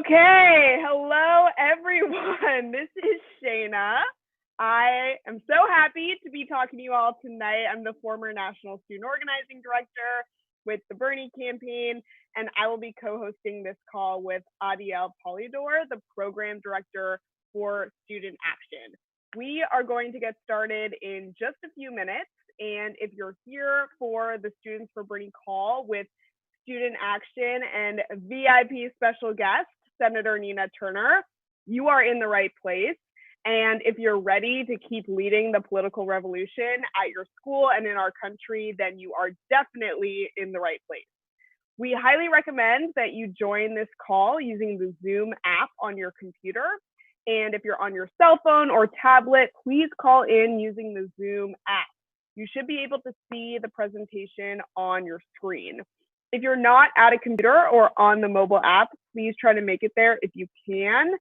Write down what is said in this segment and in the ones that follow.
Okay, hello everyone. This is Shayna. I am so happy to be talking to you all tonight. I'm the former National Student Organizing Director with the Bernie campaign, and I will be co-hosting this call with Adiel Polidor, the Program Director for Student Action. We are going to get started in just a few minutes, and if you're here for the Students for Bernie call with Student Action and VIP special guest, Senator Nina Turner, you are in the right place. And if you're ready to keep leading the political revolution at your school and in our country, then you are definitely in the right place. We highly recommend that you join this call using the Zoom app on your computer. And if you're on your cell phone or tablet, please call in using the Zoom app. You should be able to see the presentation on your screen. If you're not at a computer or on the mobile app, please try to make it there if you can.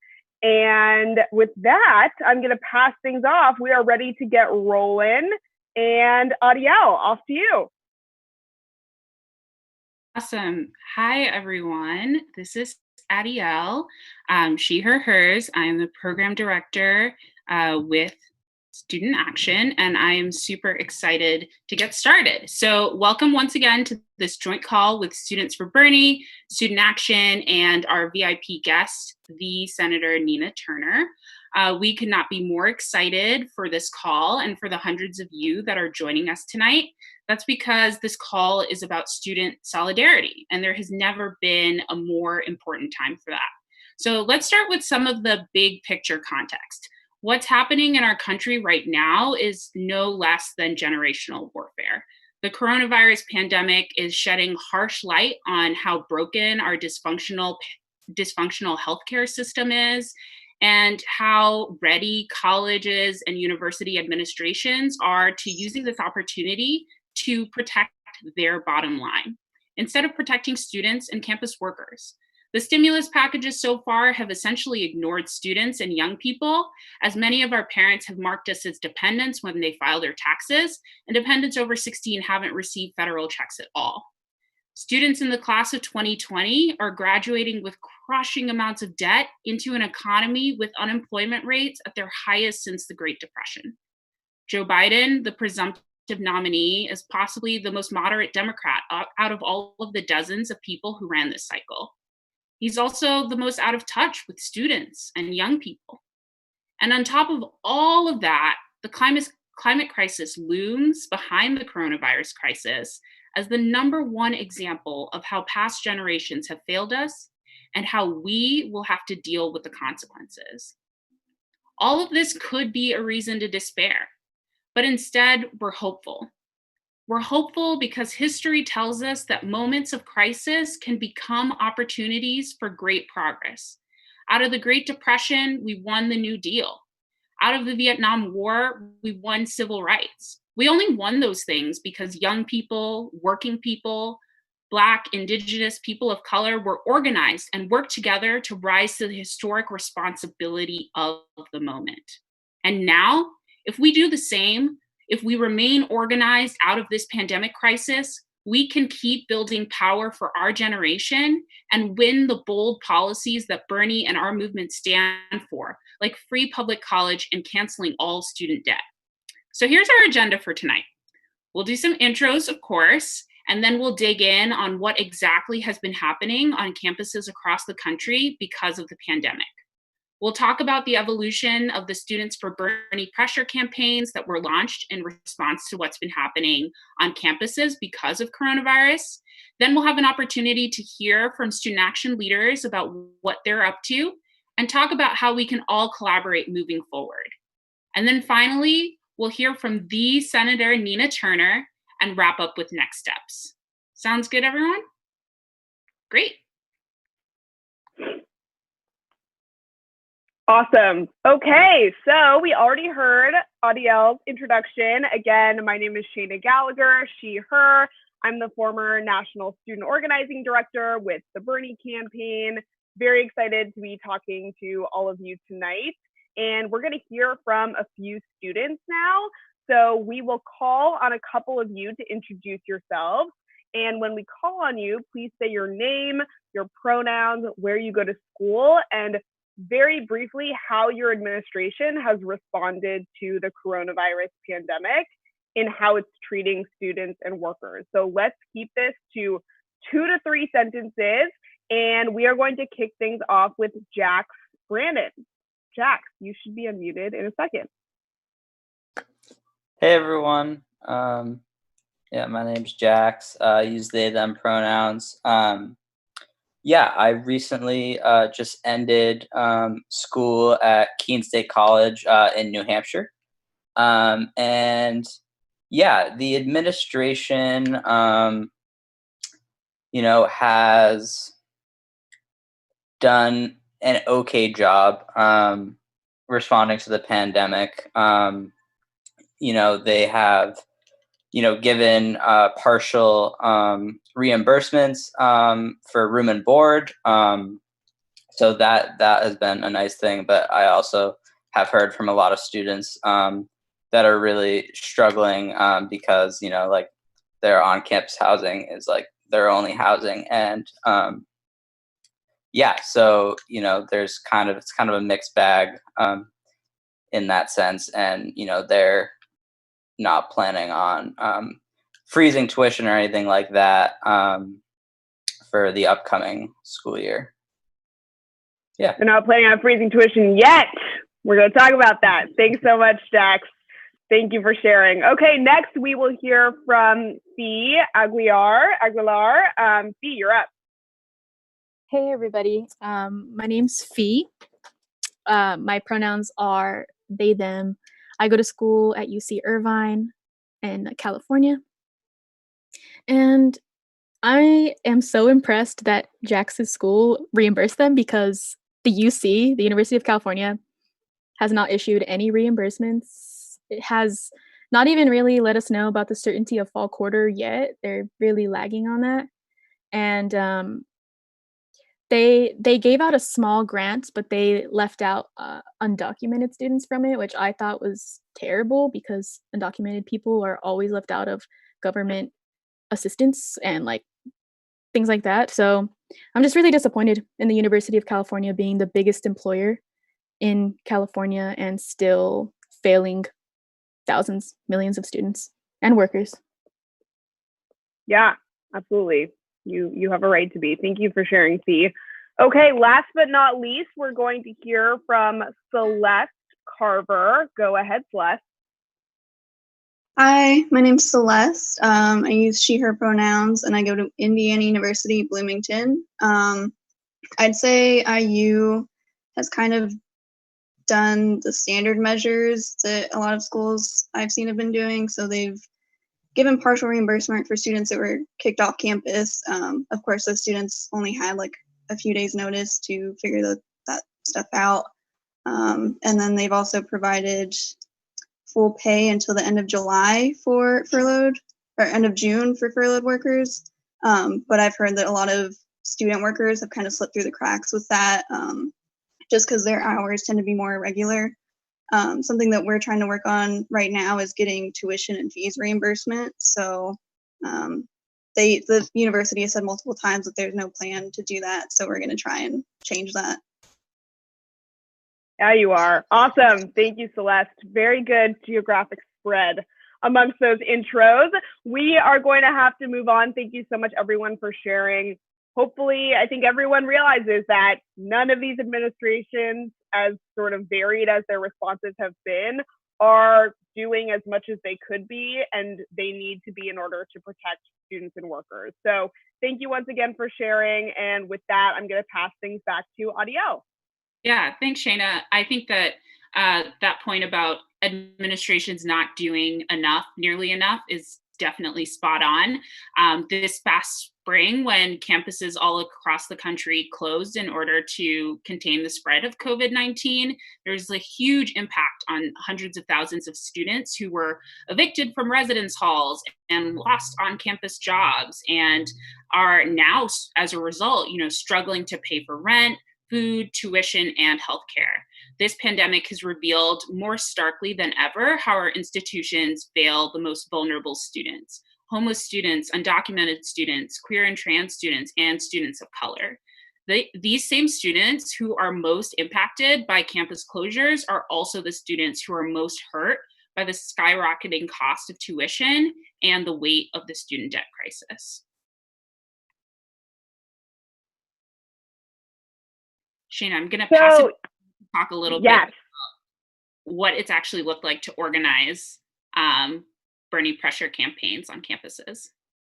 And with that, I'm going to pass things off. We are ready to get rolling. And Adiel, off to you. Awesome. Hi, everyone. This is Adiel, she, her, hers. I am the program director with Student Action, and I am super excited to get started. So welcome once again to this joint call with Students for Bernie, Student Action, and our VIP guest, the Senator Nina Turner. We could not be more excited for this call and for the hundreds of you that are joining us tonight. That's because this call is about student solidarity, and there has never been a more important time for that. So let's start with some of the big picture context. What's happening in our country right now is no less than generational warfare. The coronavirus pandemic is shedding harsh light on how broken our dysfunctional healthcare system is, and how ready colleges and university administrations are to using this opportunity to protect their bottom line, instead of protecting students and campus workers. The stimulus packages so far have essentially ignored students and young people, as many of our parents have marked us as dependents when they file their taxes, and dependents over 16 haven't received federal checks at all. Students in the class of 2020 are graduating with crushing amounts of debt into an economy with unemployment rates at their highest since the Great Depression. Joe Biden, the presumptive nominee, is possibly the most moderate Democrat out of all of the dozens of people who ran this cycle. He's also the most out of touch with students and young people. And on top of all of that, the climate crisis looms behind the coronavirus crisis as the #1 example of how past generations have failed us and how we will have to deal with the consequences. All of this could be a reason to despair, but instead we're hopeful. We're hopeful because history tells us that moments of crisis can become opportunities for great progress. Out of the Great Depression, we won the New Deal. Out of the Vietnam War, we won civil rights. We only won those things because young people, working people, Black, Indigenous, people of color were organized and worked together to rise to the historic responsibility of the moment. And now, if we do the same, if we remain organized out of this pandemic crisis, we can keep building power for our generation and win the bold policies that Bernie and our movement stand for, like free public college and canceling all student debt. So here's our agenda for tonight. We'll do some intros, of course, and then we'll dig in on what exactly has been happening on campuses across the country because of the pandemic. We'll talk about the evolution of the Students for Bernie pressure campaigns that were launched in response to what's been happening on campuses because of coronavirus. Then we'll have an opportunity to hear from student action leaders about what they're up to and talk about how we can all collaborate moving forward. And then finally, we'll hear from the Senator Nina Turner and wrap up with next steps. Sounds good, everyone? Great. Awesome. Okay, so we already heard Adiel's introduction. Again, my name is Shayna Gallagher, she, her. I'm the former National Student Organizing Director with the Bernie campaign. Very excited to be talking to all of you tonight. And we're going to hear from a few students now. So we will call on a couple of you to introduce yourselves. And when we call on you, please say your name, your pronouns, where you go to school, and very briefly how your administration has responded to the coronavirus pandemic and how it's treating students and workers. So let's keep this to 2 to 3 sentences. And we are going to kick things off with Jax Brandon. Jax, you should be unmuted in a second. Hey everyone. My name's Jax. I use they, them pronouns. I recently just ended school at Keene State College in New Hampshire. The administration, has done an okay job responding to the pandemic. They have, given partial reimbursements for room and board. So that has been a nice thing. But I also have heard from a lot of students that are really struggling because, their on-campus housing is like their only housing. And there's it's kind of a mixed bag in that sense. And, they're not planning on freezing tuition or anything like that for the upcoming school year. Yeah. They're not planning on freezing tuition yet. We're going to talk about that. Thanks so much, Jax. Thank you for sharing. Okay, next we will hear from Fee Aguilar. Fee, you're up. Hey, everybody. My name's Fee. My pronouns are they, them. I go to school at UC Irvine in California. And I am so impressed that Jax's school reimbursed them because the UC, the University of California, has not issued any reimbursements. It has not even really let us know about the certainty of fall quarter yet. They're really lagging on that. And they gave out a small grant, but they left out undocumented students from it, which I thought was terrible because undocumented people are always left out of government assistance and like things like that. So I'm just really disappointed in the University of California being the biggest employer in California and still failing thousands, millions of students and workers. Yeah, absolutely. You have a right to be. Thank you for sharing, Fee. Okay, last but not least, we're going to hear from Celeste Carver. Go ahead, Celeste. Hi, my name's Celeste. I use she, her pronouns, and I go to Indiana University, Bloomington. I'd say IU has kind of done the standard measures that a lot of schools I've seen have been doing. So they've given partial reimbursement for students that were kicked off campus. Of course, those students only had like a few days notice to figure that stuff out. And then they've also provided full pay until the end of July for furloughed, or end of June for furloughed workers. But I've heard that a lot of student workers have kind of slipped through the cracks with that, just because their hours tend to be more irregular. Something that we're trying to work on right now is getting tuition and fees reimbursement. So the university has said multiple times that there's no plan to do that. So we're going to try and change that. Yeah, you are. Awesome. Thank you, Celeste. Very good geographic spread amongst those intros. We are going to have to move on. Thank you so much, everyone, for sharing. Hopefully, I think everyone realizes that none of these administrations, as sort of varied as their responses have been, are doing as much as they could be, and they need to be in order to protect students and workers. So thank you once again for sharing. And with that, I'm going to pass things back to Adiel. Yeah, thanks, Shayna. I think that that point about administrations not doing nearly enough, is definitely spot on. This past spring, when campuses all across the country closed in order to contain the spread of COVID-19, there's a huge impact on hundreds of thousands of students who were evicted from residence halls and lost on-campus jobs and are now, as a result, struggling to pay for rent, food, tuition, and healthcare. This pandemic has revealed more starkly than ever how our institutions fail the most vulnerable students. homeless students, undocumented students, queer and trans students, and students of color. These same students who are most impacted by campus closures are also the students who are most hurt by the skyrocketing cost of tuition and the weight of the student debt crisis. Shayna, I'm going to pass it to talk a little bit about what it's actually looked like to organize Bernie pressure campaigns on campuses.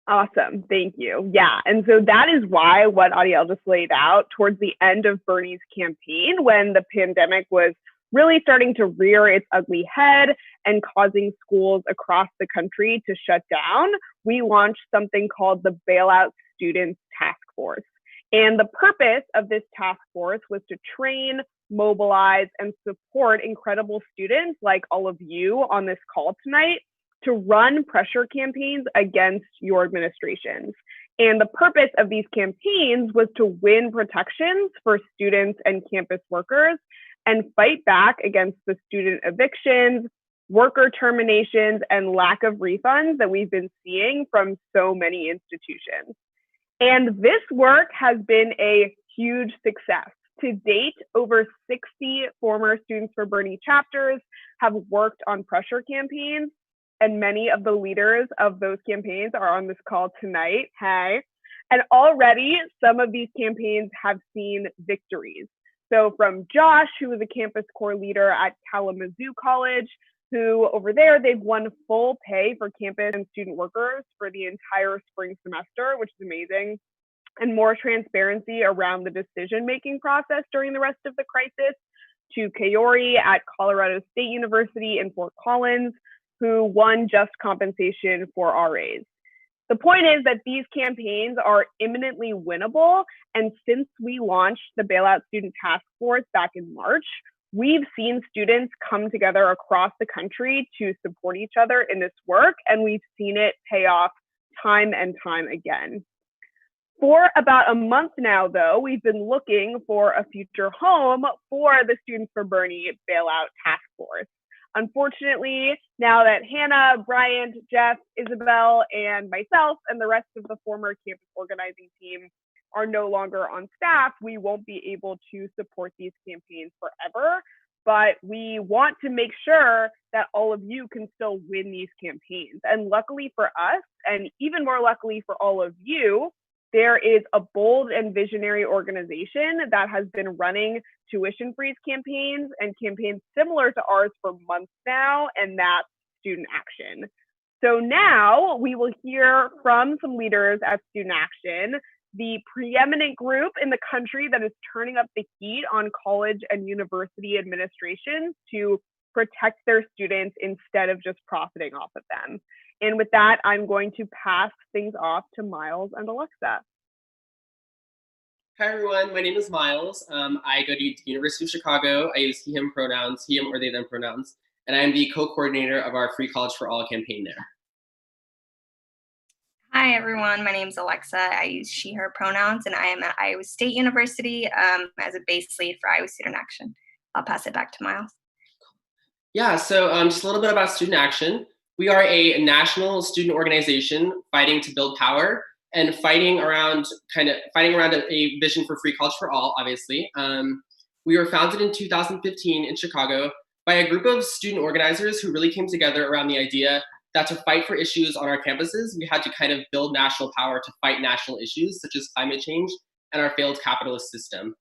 Awesome. Thank you. Yeah. And so that is why what Adiel just laid out towards the end of Bernie's campaign, when the pandemic was really starting to rear its ugly head and causing schools across the country to shut down, we launched something called the Bailout Students Task Force. And the purpose of this task force was to train, mobilize, and support incredible students like all of you on this call tonight to run pressure campaigns against your administrations. And the purpose of these campaigns was to win protections for students and campus workers and fight back against the student evictions, worker terminations, and lack of refunds that we've been seeing from so many institutions. And this work has been a huge success. To date, over 60 former Students for Bernie chapters have worked on pressure campaigns, and many of the leaders of those campaigns are on this call tonight. Hey. And already some of these campaigns have seen victories. So from Josh, who is a campus core leader at Kalamazoo College, who over there, they've won full pay for campus and student workers for the entire spring semester, which is amazing, and more transparency around the decision-making process during the rest of the crisis, to Kaori at Colorado State University in Fort Collins, who won just compensation for RAs. The point is that these campaigns are imminently winnable, and since we launched the Bailout Student Task Force back in March, we've seen students come together across the country to support each other in this work, and we've seen it pay off time and time again. For about a month now, though, we've been looking for a future home for the Students for Bernie Bailout Task Force. Unfortunately, now that Hannah, Bryant, Jeff, Isabel, and myself and the rest of the former campus organizing team are no longer on staff, we won't be able to support these campaigns forever. But we want to make sure that all of you can still win these campaigns. And luckily for us, and even more luckily for all of you, there is a bold and visionary organization that has been running tuition freeze campaigns and campaigns similar to ours for months now, and that's Student Action. So now we will hear from some leaders at Student Action, the preeminent group in the country that is turning up the heat on college and university administrations to protect their students instead of just profiting off of them. And with that, I'm going to pass things off to Miles and Alexa. Hi everyone, my name is Miles. I go to the University of Chicago. I use he, him pronouns, he, him, or they, them pronouns, and I'm the co-coordinator of our Free College for All campaign there. Hi everyone, my name is Alexa. I use she, her pronouns, and I am at Iowa State University as a base lead for Iowa Student Action. I'll pass it back to Miles. Yeah, so just a little bit about Student Action. We are a national student organization fighting to build power and fighting around a vision for free college for all, obviously. We were founded in 2015 in Chicago by a group of student organizers who really came together around the idea that to fight for issues on our campuses, we had to kind of build national power to fight national issues such as climate change and our failed capitalist system.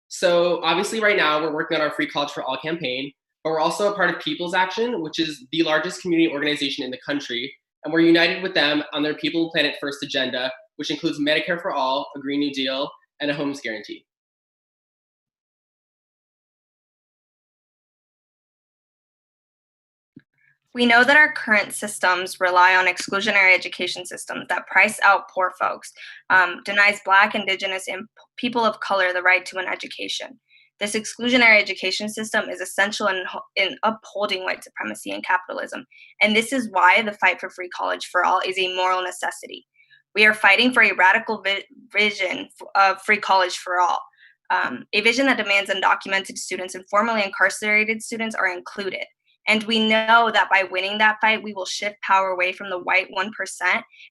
So obviously right now we're working on our Free College for All campaign, but we're also a part of People's Action, which is the largest community organization in the country. And we're united with them on their People and Planet First agenda, which includes Medicare for all, a Green New Deal, and a homes guarantee. We know that our current systems rely on exclusionary education systems that price out poor folks, denies Black, Indigenous, and people of color the right to an education. This exclusionary education system is essential in upholding white supremacy and capitalism. And this is why the fight for free college for all is a moral necessity. We are fighting for a radical vision of free college for all, a vision that demands undocumented students and formerly incarcerated students are included. And we know that by winning that fight, we will shift power away from the white 1%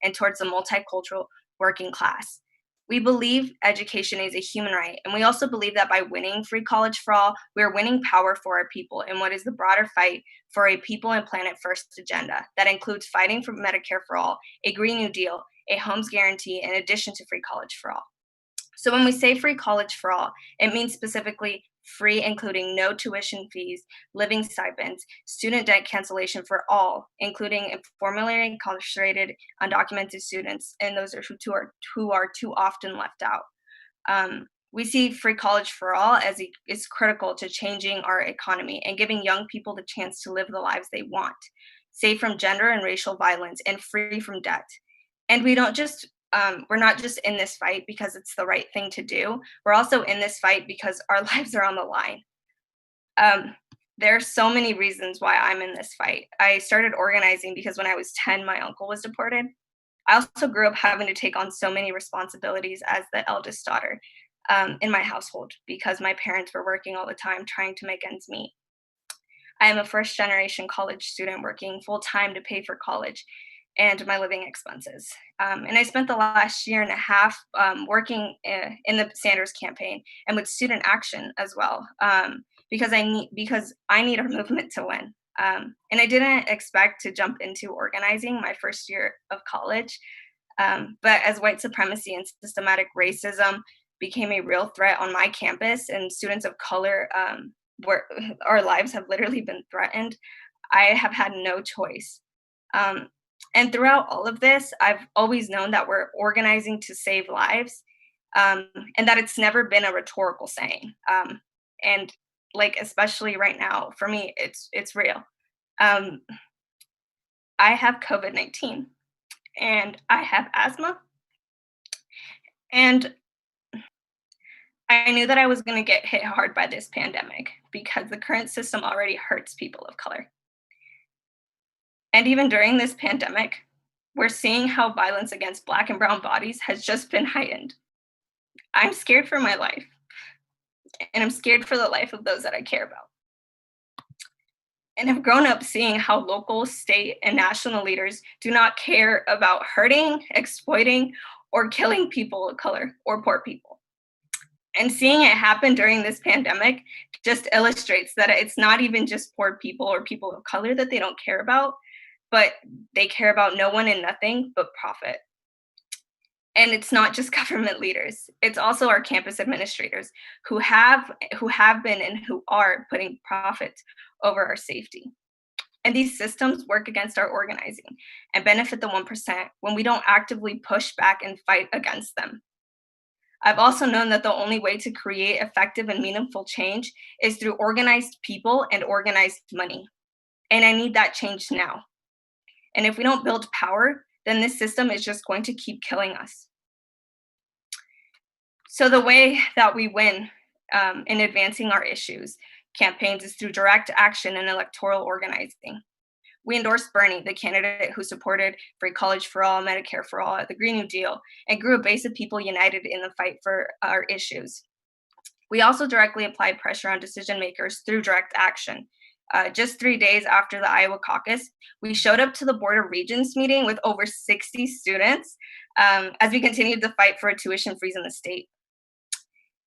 and towards the multicultural working class. We believe education is a human right, and we also believe that by winning free college for all, we are winning power for our people in what is the broader fight for a people and planet first agenda that includes fighting for Medicare for all, a Green New Deal, a homes guarantee, in addition to free college for all. So when we say free college for all, it means specifically free, including no tuition fees, living stipends, student debt cancellation for all, including formerly incarcerated undocumented students, and those who are too often left out. We see free college for all as is critical to changing our economy and giving young people the chance to live the lives they want, safe from gender and racial violence and free from debt. And we're not just in this fight because it's the right thing to do. We're also in this fight because our lives are on the line. There are so many reasons why I'm in this fight. I started organizing because when I was 10, my uncle was deported. I also grew up having to take on so many responsibilities as the eldest daughter in my household because my parents were working all the time trying to make ends meet. I am a first-generation college student working full-time to pay for college and my living expenses. And I spent the last year and a half working in the Sanders campaign and with student action as well, because I need our movement to win. And I didn't expect to jump into organizing my first year of college, but as white supremacy and systematic racism became a real threat on my campus and students of color, where our lives have literally been threatened, I have had no choice. And throughout all of this, I've always known that we're organizing to save lives, and that it's never been a rhetorical saying. And like, especially right now, for me, it's real. I have COVID-19 and I have asthma. And I knew that I was going to get hit hard by this pandemic because the current system already hurts people of color. And even during this pandemic, we're seeing how violence against Black and brown bodies has just been heightened. I'm scared for my life, and I'm scared for the life of those that I care about. And have grown up seeing how local, state, and national leaders do not care about hurting, exploiting, or killing people of color or poor people. And seeing it happen during this pandemic just illustrates that it's not even just poor people or people of color that they don't care about, but they care about no one and nothing but profit. And it's not just government leaders. It's also our campus administrators who have been and who are putting profit over our safety. And these systems work against our organizing and benefit the 1% when we don't actively push back and fight against them. I've also known that the only way to create effective and meaningful change is through organized people and organized money. And I need that change now. And if we don't build power, then this system is just going to keep killing us. So the way that we win in advancing our issues campaigns is through direct action and electoral organizing. We endorsed Bernie, the candidate who supported free college for all, Medicare for all, the Green New Deal, and grew a base of people united in the fight for our issues. We also directly applied pressure on decision makers through direct action. Just 3 days after the Iowa caucus, we showed up to the Board of Regents meeting with over 60 students as we continued to fight for a tuition freeze in the state.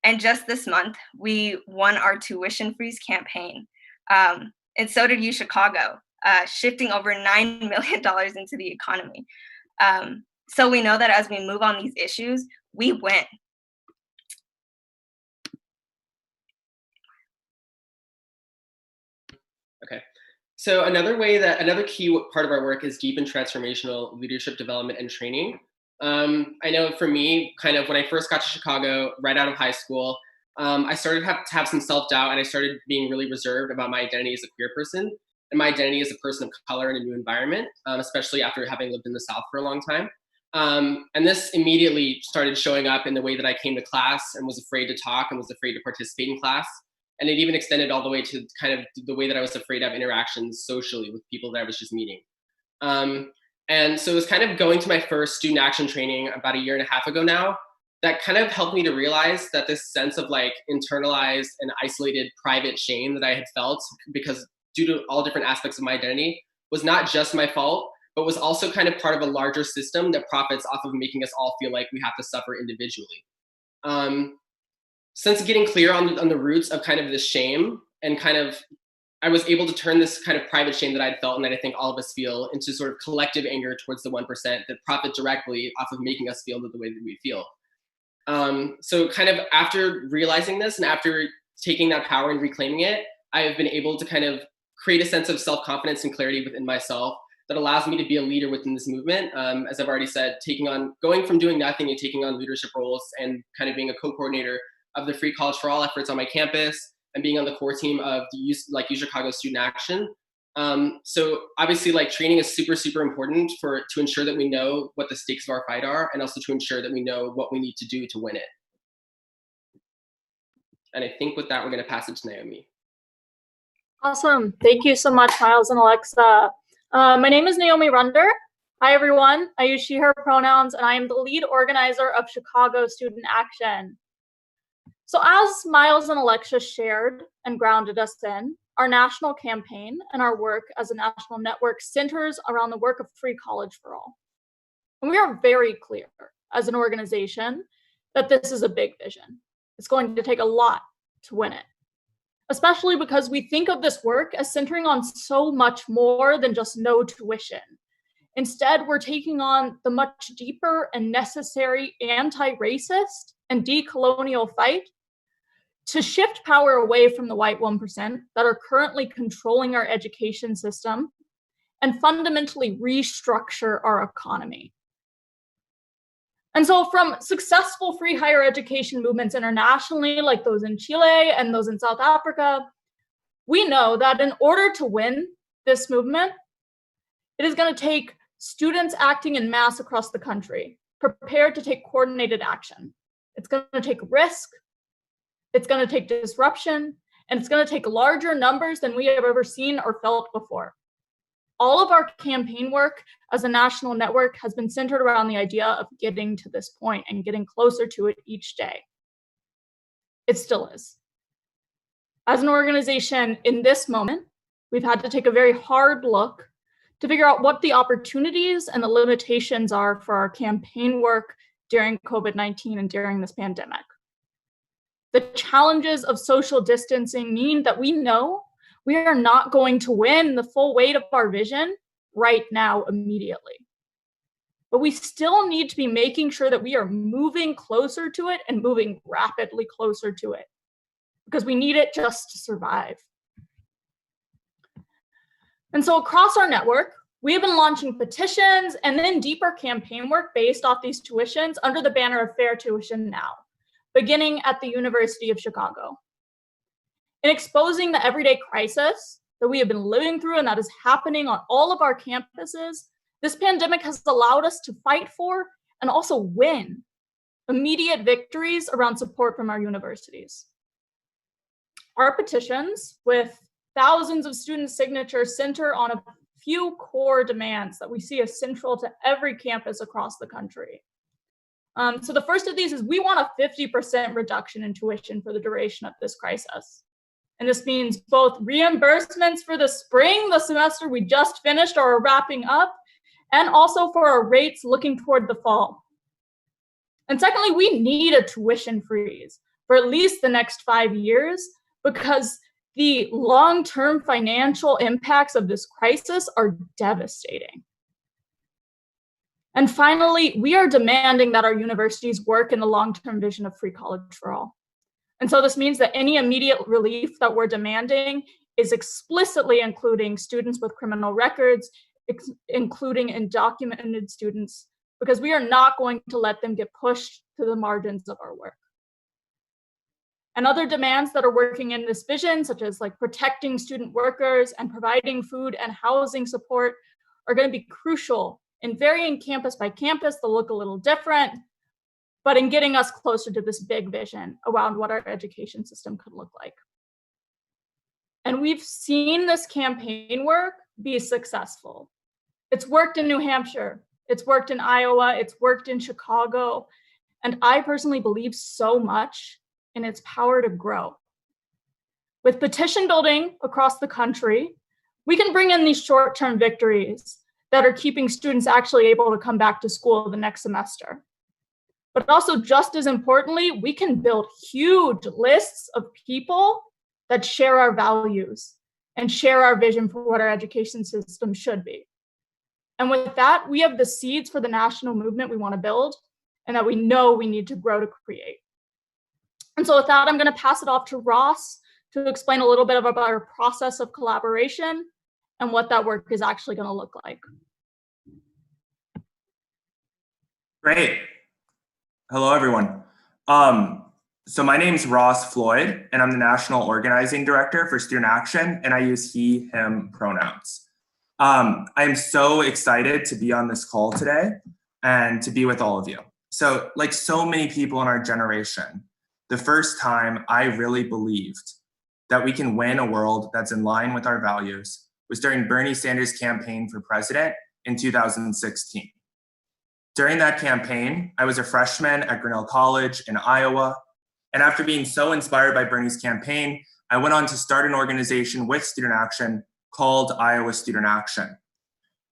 And just this month, we won our tuition freeze campaign. And so did UChicago, shifting over $9 million into the economy. So we know that as we move on these issues, we win. Okay. So another key part of our work is deep and transformational leadership development and training. I know for me, kind of when I first got to Chicago, right out of high school, I started to have some self-doubt, and I started being really reserved about my identity as a queer person and my identity as a person of color in a new environment, especially after having lived in the South for a long time. And this immediately started showing up in the way that I came to class and was afraid to talk and was afraid to participate in class. And it even extended all the way to kind of the way that I was afraid to have interactions socially with people that I was just meeting. And so it was kind of going to my first student action training about a year and a half ago now that kind of helped me to realize that this sense of like internalized and isolated private shame that I had felt because due to all different aspects of my identity, was not just my fault, but was also kind of part of a larger system that profits off of making us all feel like we have to suffer individually. Since getting clear on the roots of kind of this shame, and kind of, I was able to turn this kind of private shame that I'd felt and that I think all of us feel into sort of collective anger towards the 1% that profit directly off of making us feel the way that we feel. So kind of after realizing this and after taking that power and reclaiming it, I have been able to kind of create a sense of self-confidence and clarity within myself that allows me to be a leader within this movement. As I've already said, going from doing nothing and taking on leadership roles and kind of being a co-coordinator of the Free College for All efforts on my campus and being on the core team of the UChicago Student Action. So obviously, like, training is super, super important to ensure that we know what the stakes of our fight are, and also to ensure that we know what we need to do to win it. And I think with that, we're going to pass it to Naomi. Awesome. Thank you so much, Miles and Alexa. My name is Naomi Runder. Hi, everyone. I use she, her pronouns, and I am the lead organizer of Chicago Student Action. So as Miles and Alexa shared and grounded us in, our national campaign and our work as a national network centers around the work of free college for all. And we are very clear as an organization that this is a big vision. It's going to take a lot to win it, especially because we think of this work as centering on so much more than just no tuition. Instead, we're taking on the much deeper and necessary anti-racist and decolonial fight to shift power away from the white 1% that are currently controlling our education system and fundamentally restructure our economy. And so from successful free higher education movements internationally, like those in Chile and those in South Africa, we know that in order to win this movement, it is going to take students acting in mass across the country, prepared to take coordinated action. It's going to take risk, it's going to take disruption, and it's going to take larger numbers than we have ever seen or felt before. All of our campaign work as a national network has been centered around the idea of getting to this point and getting closer to it each day. It still is. As an organization in this moment, we've had to take a very hard look to figure out what the opportunities and the limitations are for our campaign work during COVID-19 and during this pandemic. The challenges of social distancing mean that we know we are not going to win the full weight of our vision right now immediately. But we still need to be making sure that we are moving closer to it and moving rapidly closer to it, because we need it just to survive. And so across our network, we have been launching petitions and then deeper campaign work based off these tuitions under the banner of Fair Tuition Now, beginning at the University of Chicago. In exposing the everyday crisis that we have been living through and that is happening on all of our campuses, this pandemic has allowed us to fight for and also win immediate victories around support from our universities. Our petitions, with thousands of student signatures, center on a few core demands that we see as central to every campus across the country. So the first of these is we want a 50% reduction in tuition for the duration of this crisis. And this means both reimbursements for the spring, the semester we just finished or are wrapping up, and also for our rates looking toward the fall. And secondly, we need a tuition freeze for at least the next 5 years, because the long-term financial impacts of this crisis are devastating. And finally, we are demanding that our universities work in the long-term vision of free college for all. And so this means that any immediate relief that we're demanding is explicitly including students with criminal records, including undocumented students, because we are not going to let them get pushed to the margins of our work. And other demands that are working in this vision, such as like protecting student workers and providing food and housing support, are going to be crucial in varying campus by campus. They'll look a little different, but in getting us closer to this big vision around what our education system could look like. And we've seen this campaign work be successful. It's worked in New Hampshire, it's worked in Iowa, it's worked in Chicago, and I personally believe so much in its power to grow. With petition building across the country, we can bring in these short-term victories that are keeping students actually able to come back to school the next semester. But also, just as importantly, we can build huge lists of people that share our values and share our vision for what our education system should be. And with that, we have the seeds for the national movement we want to build and that we know we need to grow to create. And so with that, I'm going to pass it off to Ross to explain a little bit about our process of collaboration and what that work is actually going to look like. Great. Hello, everyone. So my name's Ross Floyd, and I'm the National Organizing Director for Student Action, and I use he, him pronouns. I am so excited to be on this call today and to be with all of you. So like so many people in our generation, the first time I really believed that we can win a world that's in line with our values was during Bernie Sanders' campaign for president in 2016. During that campaign, I was a freshman at Grinnell College in Iowa. And after being so inspired by Bernie's campaign, I went on to start an organization with Student Action called Iowa Student Action.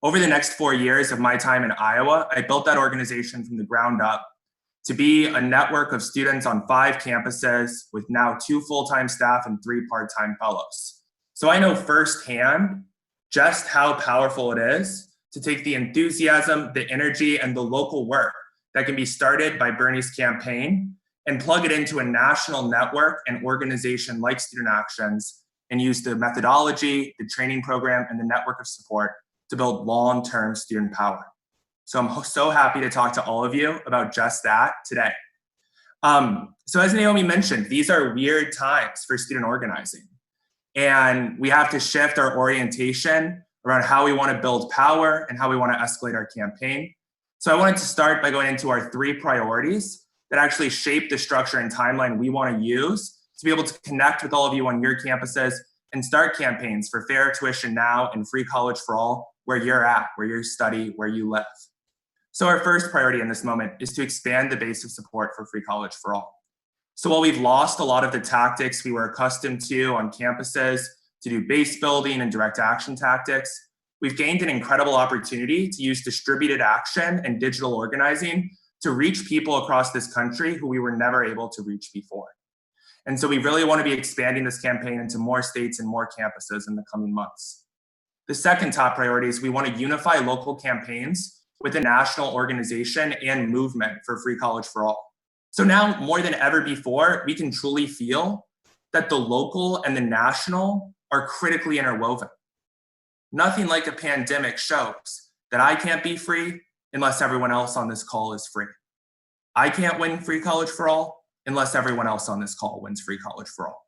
Over the next 4 years of my time in Iowa, I built that organization from the ground up to be a network of students on 5 campuses with now 2 full-time staff and 3 part-time fellows. So I know firsthand just how powerful it is to take the enthusiasm, the energy, and the local work that can be started by Bernie's campaign and plug it into a national network and organization like Student Actions and use the methodology, the training program, and the network of support to build long-term student power. So I'm so happy to talk to all of you about just that today. So as Naomi mentioned, these are weird times for student organizing. And we have to shift our orientation around how we want to build power and how we want to escalate our campaign. So I wanted to start by going into our 3 priorities that actually shape the structure and timeline we want to use to be able to connect with all of you on your campuses and start campaigns for fair tuition now and free college for all where you're at, where you study, where you live. So our first priority in this moment is to expand the base of support for free college for all. So while we've lost a lot of the tactics we were accustomed to on campuses to do base building and direct action tactics, we've gained an incredible opportunity to use distributed action and digital organizing to reach people across this country who we were never able to reach before. And so we really want to be expanding this campaign into more states and more campuses in the coming months. The second top priority is we want to unify local campaigns with a national organization and movement for free college for all. So now more than ever before, we can truly feel that the local and the national are critically interwoven. Nothing like a pandemic shows that I can't be free unless everyone else on this call is free. I can't win free college for all unless everyone else on this call wins free college for all.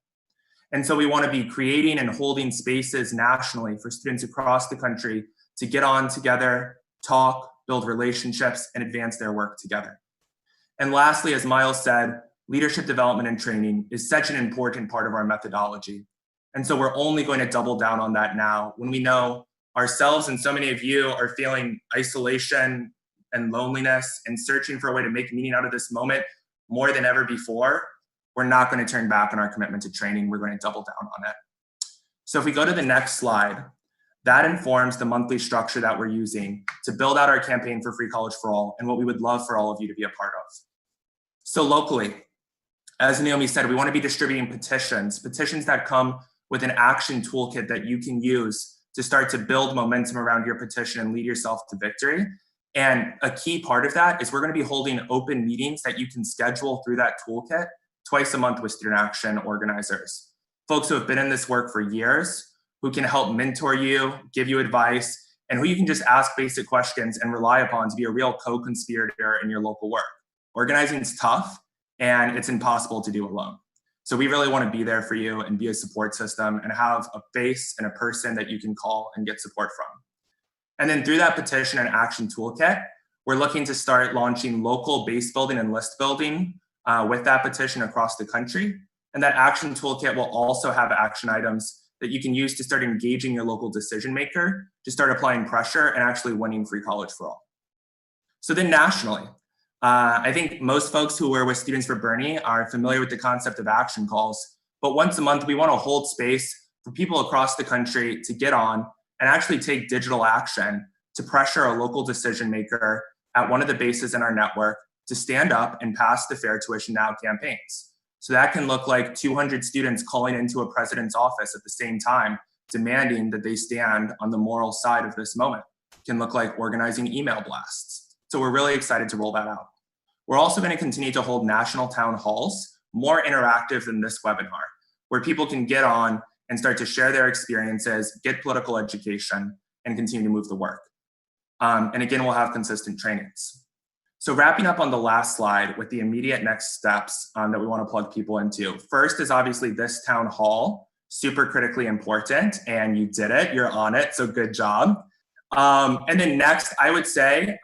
And so we want to be creating and holding spaces nationally for students across the country to get on together, talk, build relationships, and advance their work together. And lastly, as Miles said, leadership development and training is such an important part of our methodology. And so we're only going to double down on that now when we know ourselves and so many of you are feeling isolation and loneliness and searching for a way to make meaning out of this moment more than ever before. We're not going to turn back on our commitment to training. We're going to double down on it. So if we go to the next slide, that informs the monthly structure that we're using to build out our campaign for free college for all and what we would love for all of you to be a part of. So locally, as Naomi said, we want to be distributing petitions that come with an action toolkit that you can use to start to build momentum around your petition and lead yourself to victory. And a key part of that is we're going to be holding open meetings that you can schedule through that toolkit twice a month with Student Action organizers. Folks who have been in this work for years, who can help mentor you, give you advice, and who you can just ask basic questions and rely upon to be a real co-conspirator in your local work. Organizing is tough and it's impossible to do alone. So we really want to be there for you and be a support system and have a face and a person that you can call and get support from. And then through that petition and action toolkit, we're looking to start launching local base building and list building with that petition across the country. And that action toolkit will also have action items that you can use to start engaging your local decision maker, to start applying pressure and actually winning free college for all. So then nationally, I think most folks who were with Students for Bernie are familiar with the concept of action calls, but once a month, we want to hold space for people across the country to get on and actually take digital action to pressure a local decision maker at one of the bases in our network to stand up and pass the Fair Tuition Now campaigns. So that can look like 200 students calling into a president's office at the same time, demanding that they stand on the moral side of this moment. It can look like organizing email blasts. So we're really excited to roll that out. We're also going to continue to hold national town halls, more interactive than this webinar, where people can get on and start to share their experiences, get political education, and continue to move the work. And again, we'll have consistent trainings. So wrapping up on the last slide with the immediate next steps that we want to plug people into. First is obviously this town hall, super critically important, and you did it, you're on it, so good job. And then next, I would say,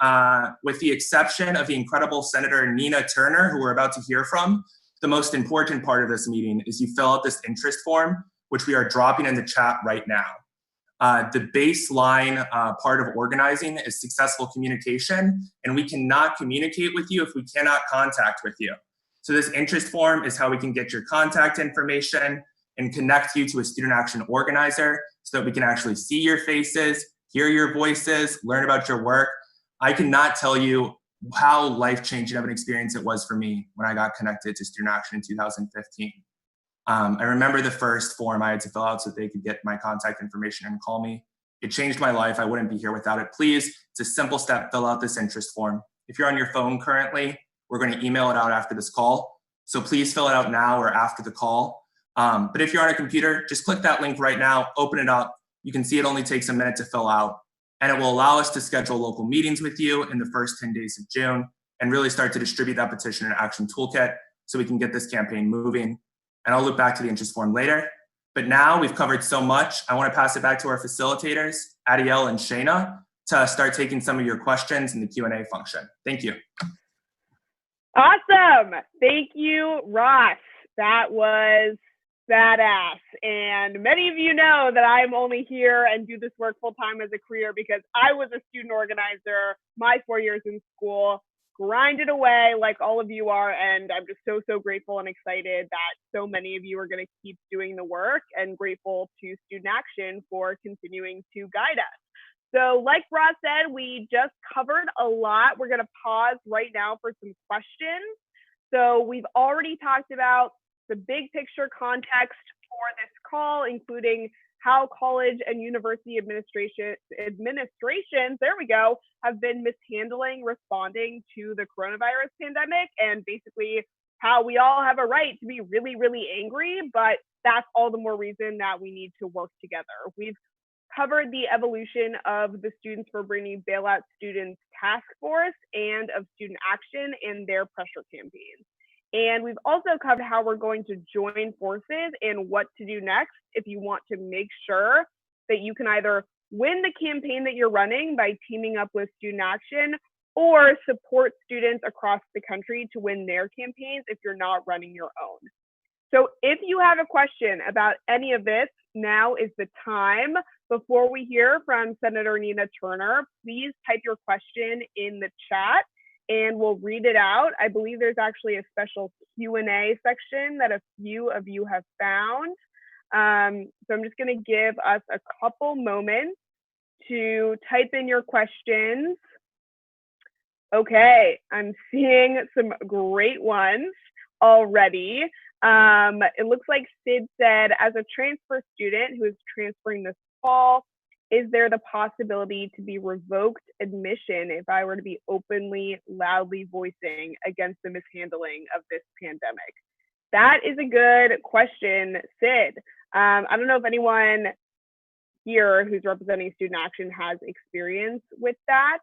with the exception of the incredible Senator Nina Turner, who we're about to hear from, the most important part of this meeting is you fill out this interest form, which we are dropping in the chat right now. The baseline part of organizing is successful communication, and we cannot communicate with you if we cannot contact with you. So this interest form is how we can get your contact information and connect you to a student action organizer so that we can actually see your faces, hear your voices, learn about your work. I cannot tell you how life-changing of an experience it was for me when I got connected to Student Action in 2015. I remember the first form I had to fill out so that they could get my contact information and call me. It changed my life. I wouldn't be here without it. Please, it's a simple step, fill out this interest form. If you're on your phone currently, we're going to email it out after this call. So please fill it out now or after the call. But if you're on a computer, just click that link right now, open it up. You can see it only takes a minute to fill out, and it will allow us to schedule local meetings with you in the first 10 days of June and really start to distribute that petition and action toolkit so we can get this campaign moving. And I'll loop back to the interest form later. But now we've covered so much, I want to pass it back to our facilitators, Adiel and Shayna, to start taking some of your questions in the Q&A function. Thank you. Awesome. Thank you, Ross. That was badass. And many of you know that I'm only here and do this work full time as a career because I was a student organizer my 4 years in school, grinded away like all of you are. And I'm just so grateful and excited that so many of you are going to keep doing the work, and grateful to Student Action for continuing to guide us. So like Ross said, we just covered a lot. We're going to pause right now for some questions. So we've already talked about the big picture context for this call, including how college and university administrations, there we go, have been mishandling responding to the coronavirus pandemic, and basically how we all have a right to be really angry, but that's all the more reason that we need to work together. We've covered the evolution of the Students for Bringing Bailout Students Task Force and of Student Action and their pressure campaigns. And we've also covered how we're going to join forces and what to do next if you want to make sure that you can either win the campaign that you're running by teaming up with Student Action, or support students across the country to win their campaigns if you're not running your own. So if you have a question about any of this, now is the time. Before we hear from Senator Nina Turner, please type your question in the chat and we'll read it out. I believe there's actually a special Q&A section that a few of you have found. So I'm just going to give us a couple moments to type in your questions. Okay, I'm seeing some great ones already. It looks like Sid said, as a transfer student who is transferring this fall, is there the possibility to be revoked admission if I were to be openly, loudly voicing against the mishandling of this pandemic? That is a good question, Sid. I don't know if anyone here who's representing Student Action has experience with that.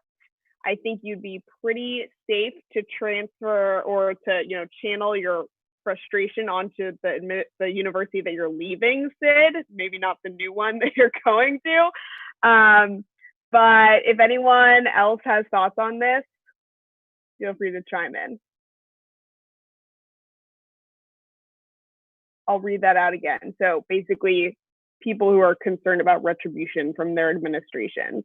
I think you'd be pretty safe to transfer or to, channel your frustration onto the university that you're leaving, Sid, maybe not the new one that you're going to. But if anyone else has thoughts on this, feel free to chime in. I'll read that out again. So basically, people who are concerned about retribution from their administrations.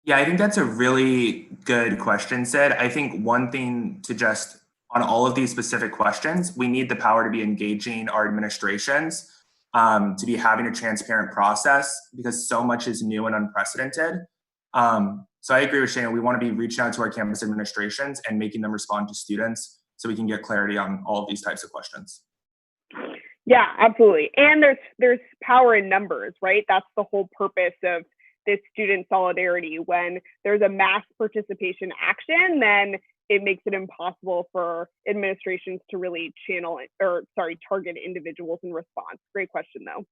Yeah, I think that's a really good question, Sid. I think one thing to just on all of these specific questions, we need the power to be engaging our administrations, to be having a transparent process, because so much is new and unprecedented. So I agree with Shana. We want to be reaching out to our campus administrations and making them respond to students so we can get clarity on all of these types of questions. Yeah, absolutely. And there's power in numbers, right? That's the whole purpose of this student solidarity. When there's a mass participation action, then it makes it impossible for administrations to really target individuals in response. Great question, though.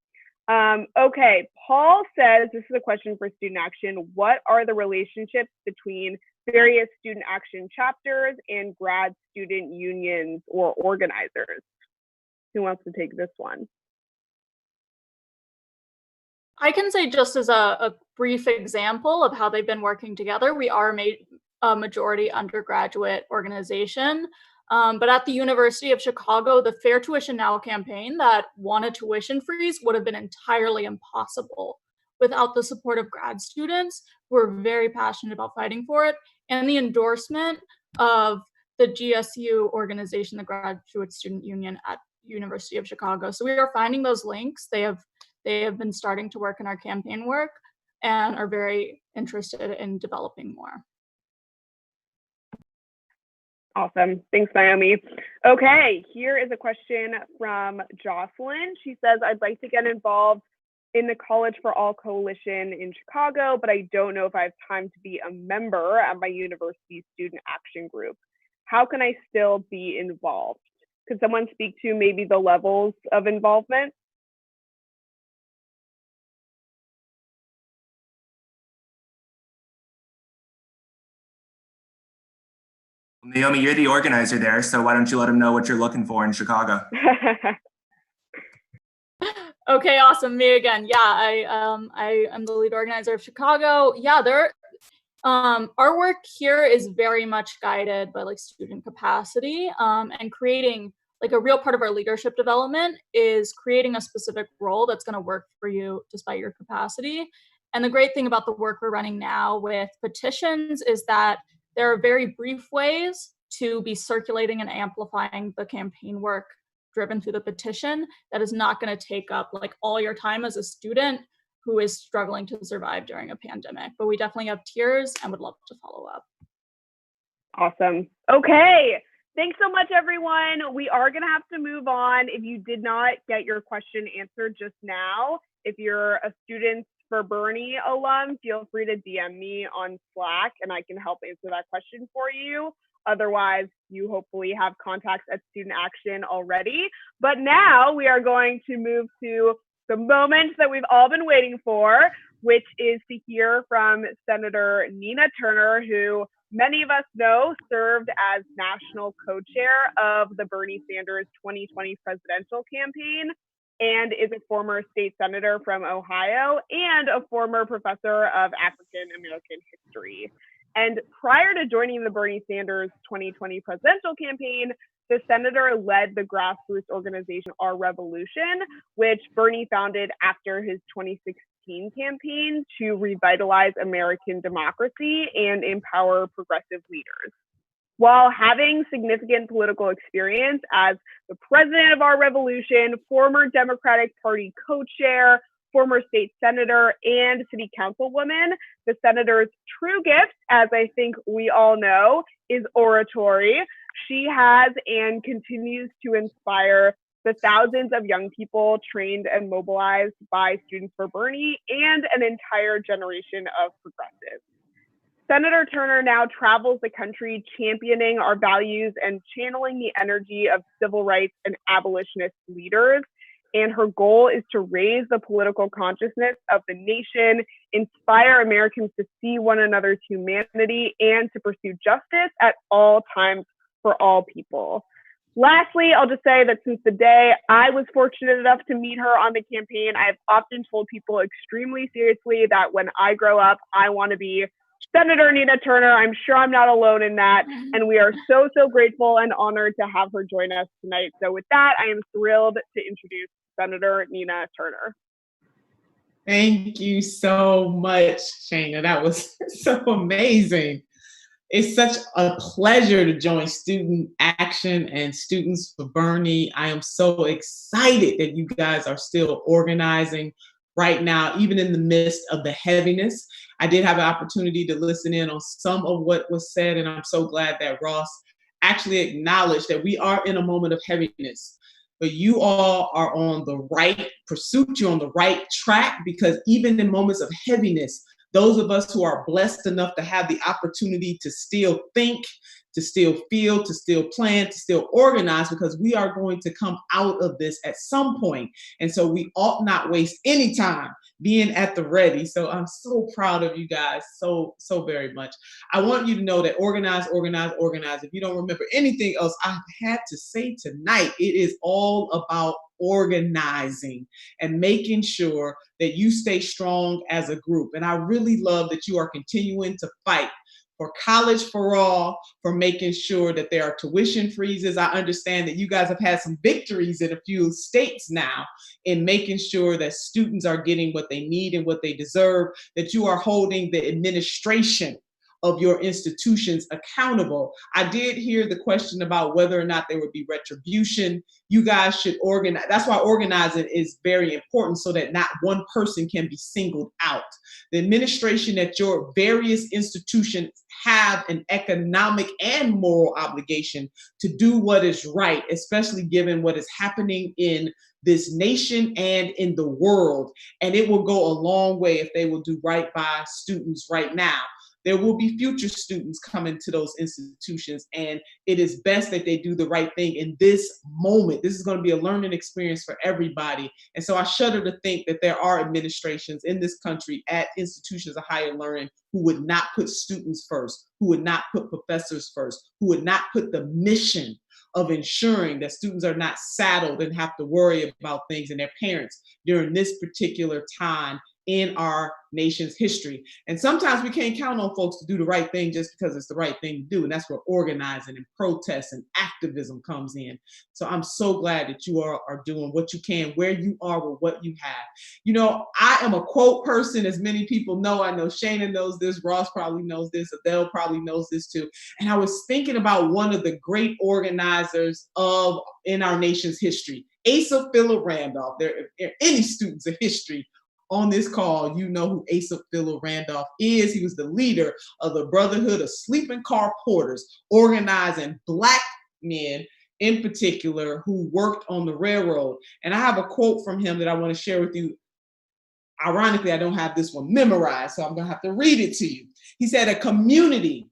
Okay, Paul says, this is a question for Student Action. What are the relationships between various Student Action chapters and grad student unions or organizers? Who wants to take this one? I can say, just as a brief example of how they've been working together, we are a majority undergraduate organization. But at the University of Chicago, the Fair Tuition Now campaign that wanted tuition freeze would have been entirely impossible without the support of grad students who are very passionate about fighting for it, and the endorsement of the GSU organization, the Graduate Student Union at University of Chicago. So we are finding those links. They have been starting to work in our campaign work and are very interested in developing more. Awesome. Thanks, Naomi. Okay, here is a question from Jocelyn. She says, I'd like to get involved in the College for All Coalition in Chicago, but I don't know if I have time to be a member at my university student action group. How can I still be involved? Could someone speak to maybe the levels of involvement? Naomi, you're the organizer there, so why don't you let them know what you're looking for in Chicago? Okay, awesome. Me again. Yeah, I am the lead organizer of Chicago. Yeah, our work here is very much guided by like student capacity, and creating like a real part of our leadership development is creating a specific role that's going to work for you despite your capacity. And the great thing about the work we're running now with petitions is that there are very brief ways to be circulating and amplifying the campaign work driven through the petition that is not going to take up like all your time as a student who is struggling to survive during a pandemic. But we definitely have tiers and would love to follow up. Awesome. Okay. Thanks so much, everyone. We are going to have to move on. If you did not get your question answered just now, if you're a Students for Bernie alum, feel free to DM me on Slack and I can help answer that question for you. Otherwise, you hopefully have contacts at Student Action already. But now we are going to move to the moment that we've all been waiting for, which is to hear from Senator Nina Turner, who many of us know served as national co-chair of the Bernie Sanders 2020 presidential campaign and is a former state senator from Ohio and a former professor of African American history. And prior to joining the Bernie Sanders 2020 presidential campaign, the senator led the grassroots organization Our Revolution, which Bernie founded after his 2016 campaign to revitalize American democracy and empower progressive leaders. While having significant political experience as the president of Our Revolution, former Democratic Party co-chair, former state senator, and city councilwoman, the senator's true gift, as I think we all know, is oratory. She has and continues to inspire the thousands of young people trained and mobilized by Students for Bernie and an entire generation of progressives. Senator Turner now travels the country championing our values and channeling the energy of civil rights and abolitionist leaders. And her goal is to raise the political consciousness of the nation, inspire Americans to see one another's humanity, and to pursue justice at all times for all people. Lastly, I'll just say that since the day I was fortunate enough to meet her on the campaign, I have often told people extremely seriously that when I grow up, I want to be Senator Nina Turner. I'm sure I'm not alone in that. And we are so, so grateful and honored to have her join us tonight. So with that, I am thrilled to introduce Senator Nina Turner. Thank you so much, Shana. That was so amazing. It's such a pleasure to join Student Action and Students for Bernie. I am so excited that you guys are still organizing right now, even in the midst of the heaviness. I did have an opportunity to listen in on some of what was said, and I'm so glad that Ross actually acknowledged that we are in a moment of heaviness. But you all are on the right pursuit, you're on the right track, because even in moments of heaviness, those of us who are blessed enough to have the opportunity to still think, to still feel, to still plan, to still organize, because we are going to come out of this at some point. And so we ought not waste any time being at the ready. So I'm so proud of you guys so very much. I want you to know that organize, organize, organize. If you don't remember anything else I've had to say tonight, it is all about organizing and making sure that you stay strong as a group. And I really love that you are continuing to fight for college for all, for making sure that there are tuition freezes. I understand that you guys have had some victories in a few states now in making sure that students are getting what they need and what they deserve, that you are holding the administration of your institutions accountable. I did hear the question about whether or not there would be retribution. You guys should organize. That's why organizing is very important, so that not one person can be singled out. The administration at your various institutions have an economic and moral obligation to do what is right, especially given what is happening in this nation and in the world. And it will go a long way if they will do right by students right now. There will be future students coming to those institutions, and it is best that they do the right thing in this moment. This is going to be a learning experience for everybody. And so I shudder to think that there are administrations in this country at institutions of higher learning who would not put students first, who would not put professors first, who would not put the mission of ensuring that students are not saddled and have to worry about things and their parents during this particular time in our nation's history. And sometimes we can't count on folks to do the right thing just because it's the right thing to do. And that's where organizing and protest and activism comes in. So I'm so glad that you are doing what you can, where you are with what you have. You know, I am a quote person, as many people know. I know Shana knows this, Ross probably knows this, Adele probably knows this too. And I was thinking about one of the great organizers in our nation's history, Asa Philip Randolph. There are any students of history on this call, you know who Asa Philip Randolph is. He was the leader of the Brotherhood of Sleeping Car Porters, organizing Black men in particular who worked on the railroad. And I have a quote from him that I want to share with you. Ironically, I don't have this one memorized, so I'm going to have to read it to you. He said, "A community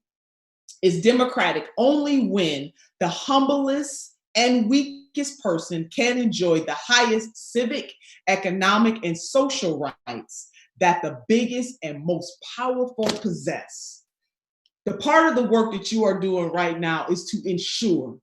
is democratic only when the humblest and weakest person can enjoy the highest civic, economic, and social rights that the biggest and most powerful possess." The part of the work that you are doing right now is to ensure,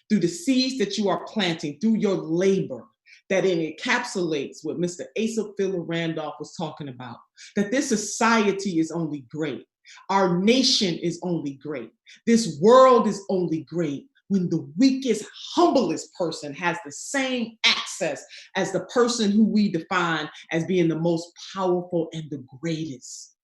through the seeds that you are planting, through your labor, that it encapsulates what Mr. Asa Philip Randolph was talking about, that this society is only great. Our nation is only great. This world is only great when the weakest, humblest person has the same access as the person who we define as being the most powerful and the greatest.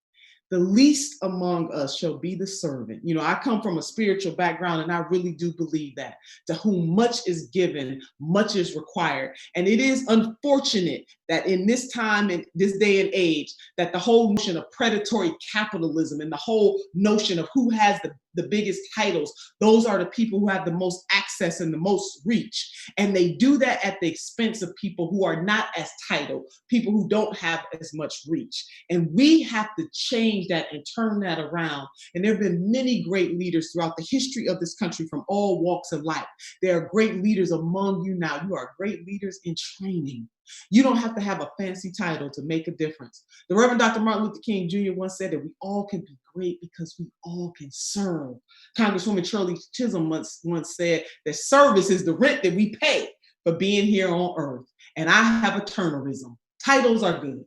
The least among us shall be the servant. You know, I come from a spiritual background, and I really do believe that. To whom much is given, much is required. And it is unfortunate that in this time, in this day and age, that the whole notion of predatory capitalism and the whole notion of who has the biggest titles, those are the people who have the most access and the most reach. And they do that at the expense of people who are not as titled, people who don't have as much reach. And we have to change that and turn that around. And there have been many great leaders throughout the history of this country from all walks of life. There are great leaders among you now. You are great leaders in training. You don't have to have a fancy title to make a difference. The Reverend Dr. Martin Luther King Jr. once said that we all can be great because we all can serve. Congresswoman Shirley Chisholm once said that service is the rent that we pay for being here on earth. And I have a Turnerism. Titles are good.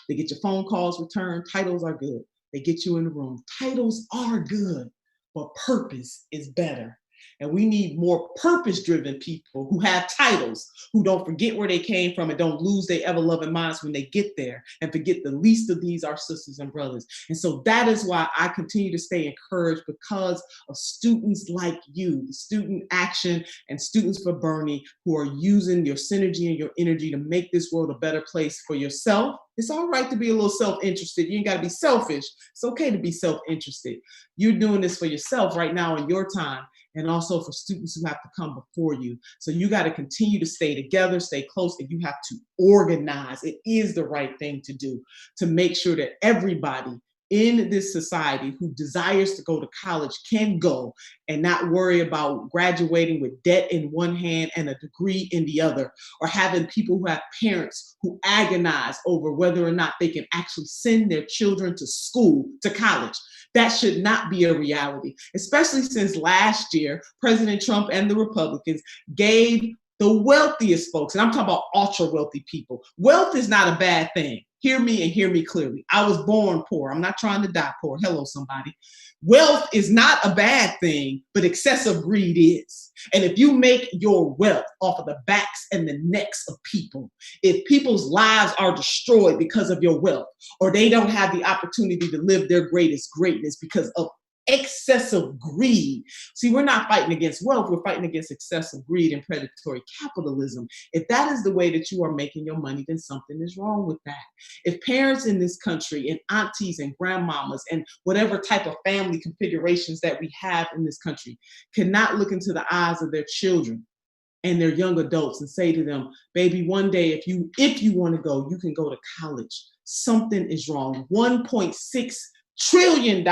They get your phone calls returned. Titles are good. They get you in the room. Titles are good, but purpose is better. And we need more purpose-driven people who have titles, who don't forget where they came from and don't lose their ever-loving minds when they get there and forget the least of these, our sisters and brothers. And so that is why I continue to stay encouraged, because of students like you, the Student Action and Students for Bernie, who are using your synergy and your energy to make this world a better place for yourself. It's all right to be a little self-interested. You ain't got to be selfish. It's okay to be self-interested. You're doing this for yourself right now in your time, and also for students who have to come before you. So you got to continue to stay together, stay close, and you have to organize. It is the right thing to do to make sure that everybody in this society who desires to go to college can go and not worry about graduating with debt in one hand and a degree in the other, or having people who have parents who agonize over whether or not they can actually send their children to school, to college. That should not be a reality, especially since last year, President Trump and the Republicans gave the wealthiest folks, and I'm talking about ultra wealthy people. Wealth is not a bad thing. Hear me and hear me clearly. I was born poor. I'm not trying to die poor. Hello, somebody. Wealth is not a bad thing, but excessive greed is. And if you make your wealth off of the backs and the necks of people, if people's lives are destroyed because of your wealth, or they don't have the opportunity to live their greatest greatness because of excessive greed. See, we're not fighting against wealth, we're fighting against excessive greed and predatory capitalism. If that is the way that you are making your money, then something is wrong with that. If parents in this country and aunties and grandmamas and whatever type of family configurations that we have in this country cannot look into the eyes of their children and their young adults and say to them, baby, one day if you want to go, you can go to college. Something is wrong. $1.6 trillion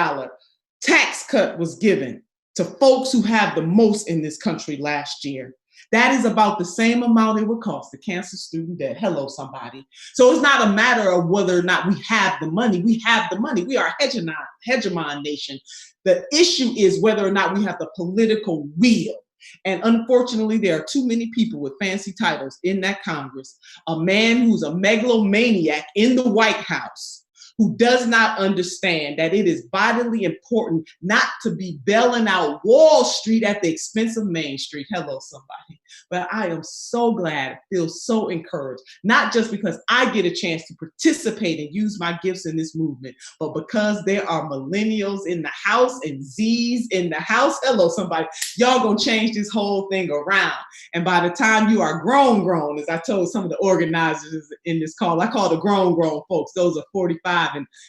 tax cut was given to folks who have the most in this country last year. That is about the same amount it would cost to cancel student debt. Hello, somebody. So it's not a matter of whether or not we have the money. We have the money. We are a hegemon nation. The issue is whether or not we have the political will. And unfortunately, there are too many people with fancy titles in that Congress. A man who's a megalomaniac in the White House, who does not understand that it is vitally important not to be bailing out Wall Street at the expense of Main Street. Hello, somebody. But I am so glad, I feel so encouraged, not just because I get a chance to participate and use my gifts in this movement, but because there are millennials in the house and Z's in the house. Hello, somebody. Y'all gonna change this whole thing around. And by the time you are grown, as I told some of the organizers in this call, I call the grown folks, those are 45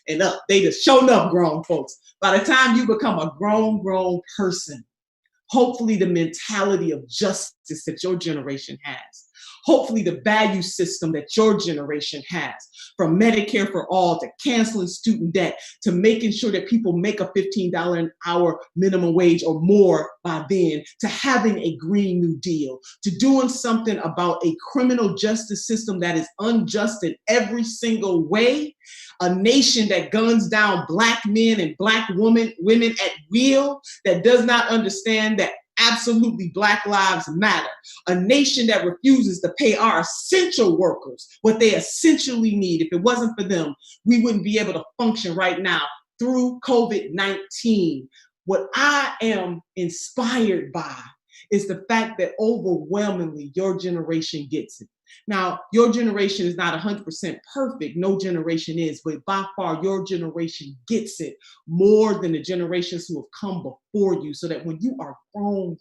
and up. They just shown up grown folks. By the time you become a grown person, hopefully the mentality of justice that your generation has, hopefully the value system that your generation has, from Medicare for all to canceling student debt to making sure that people make a $15 an hour minimum wage or more by then, to having a Green New Deal, to doing something about a criminal justice system that is unjust in every single way, a nation that guns down Black men and Black women at will, that does not understand that absolutely Black lives matter, a nation that refuses to pay our essential workers what they essentially need. If it wasn't for them, we wouldn't be able to function right now through COVID-19. What I am inspired by is the fact that overwhelmingly your generation gets it. Now, your generation is not 100% perfect. No generation is, but by far your generation gets it more than the generations who have come before you, so that when you are grown,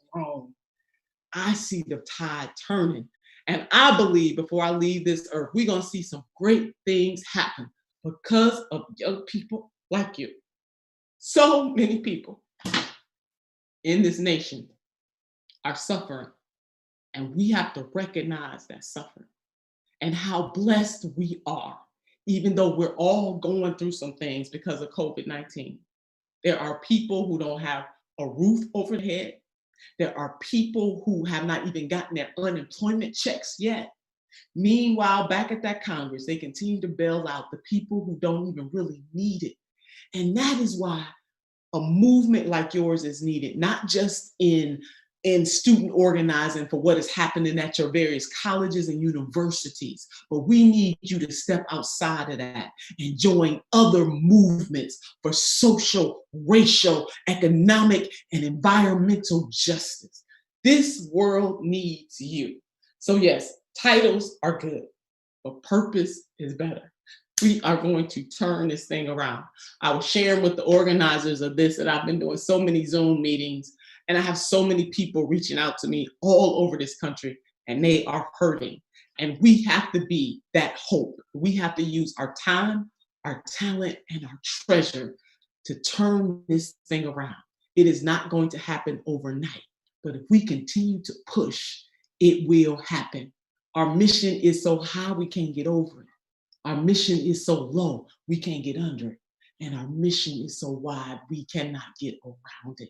I see the tide turning. And I believe before I leave this earth, we're going to see some great things happen because of young people like you. So many people in this nation are suffering, and we have to recognize that suffering and how blessed we are, even though we're all going through some things because of COVID-19. There are people who don't have a roof over their head. There are people who have not even gotten their unemployment checks yet. Meanwhile, back at that Congress, they continue to bail out the people who don't even really need it. And that is why a movement like yours is needed, not just in in student organizing for what is happening at your various colleges and universities. But we need you to step outside of that and join other movements for social, racial, economic, and environmental justice. This world needs you. So yes, titles are good, but purpose is better. We are going to turn this thing around. I was sharing with the organizers of this that I've been doing so many Zoom meetings, and I have so many people reaching out to me all over this country, and they are hurting. And we have to be that hope. We have to use our time, our talent, and our treasure to turn this thing around. It is not going to happen overnight, but if we continue to push, it will happen. Our mission is so high, we can't get over it. Our mission is so low, we can't get under it. And our mission is so wide, we cannot get around it.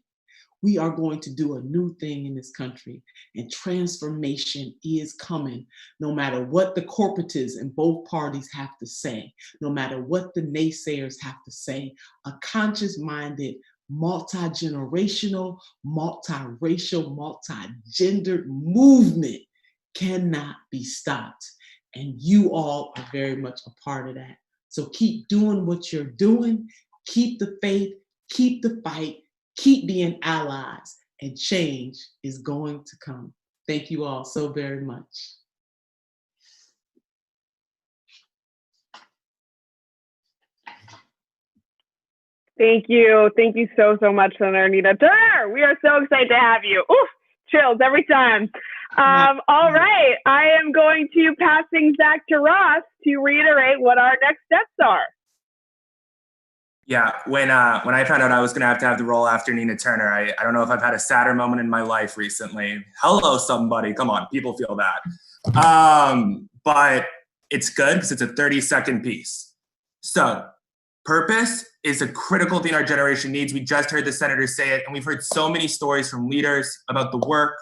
We are going to do a new thing in this country, and transformation is coming, no matter what the corporatists in both parties have to say, no matter what the naysayers have to say. A conscious-minded, multi-generational, multiracial, multi-gendered movement cannot be stopped. And you all are very much a part of that. So keep doing what you're doing, keep the faith, keep the fight, keep being allies, and change is going to come. Thank you all so very much. Thank you. Thank you so, so much, Senator Anita Turner. We are so excited to have you. Oof, chills every time. All right, I am going to pass things back to Ross to reiterate what our next steps are. Yeah, when I found out I was going to have the role after Nina Turner, I don't know if I've had a sadder moment in my life recently. Hello, somebody. Come on, people feel that. But it's good because it's a 30-second piece. So purpose is a critical thing our generation needs. We just heard the senator say it, and we've heard so many stories from leaders about the work,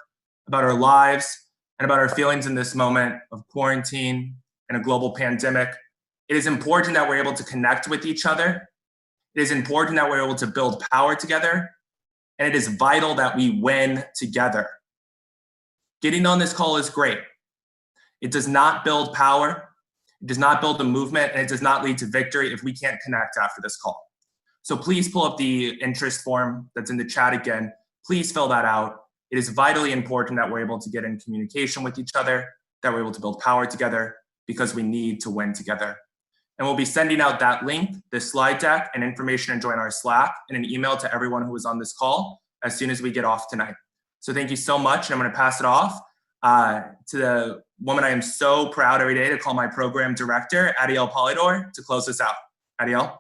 about our lives, and about our feelings in this moment of quarantine and a global pandemic. It is important that we're able to connect with each other. It is important that we're able to build power together, and it is vital that we win together. Getting on this call is great. It does not build power, it does not build a movement, and it does not lead to victory if we can't connect after this call. So please pull up the interest form that's in the chat again. Please fill that out. It is vitally important that we're able to get in communication with each other, that we're able to build power together, because we need to win together. And we'll be sending out that link, this slide deck, and information to join our Slack in an email to everyone who was on this call as soon as we get off tonight. So thank you so much. And I'm going to pass it off to the woman I am so proud every day to call my program director, Adiel Polidor, to close this out. Adiel.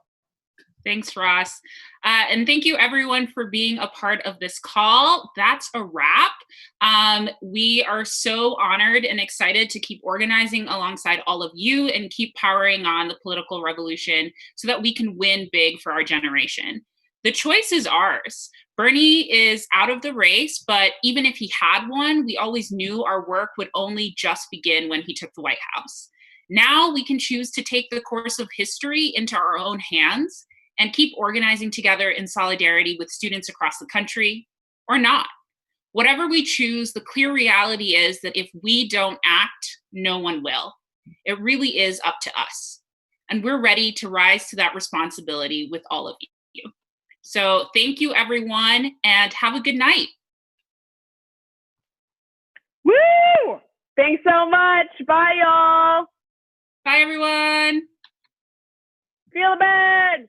Thanks, Ross. And thank you everyone for being a part of this call. That's a wrap. We are so honored and excited to keep organizing alongside all of you and keep powering on the political revolution so that we can win big for our generation. The choice is ours. Bernie is out of the race, but even if he had won, we always knew our work would only just begin when he took the White House. Now we can choose to take the course of history into our own hands and keep organizing together in solidarity with students across the country, or not. Whatever we choose, the clear reality is that if we don't act, no one will. It really is up to us. And we're ready to rise to that responsibility with all of you. So thank you, everyone, and have a good night. Woo! Thanks so much. Bye, y'all. Bye, everyone. Feel bad.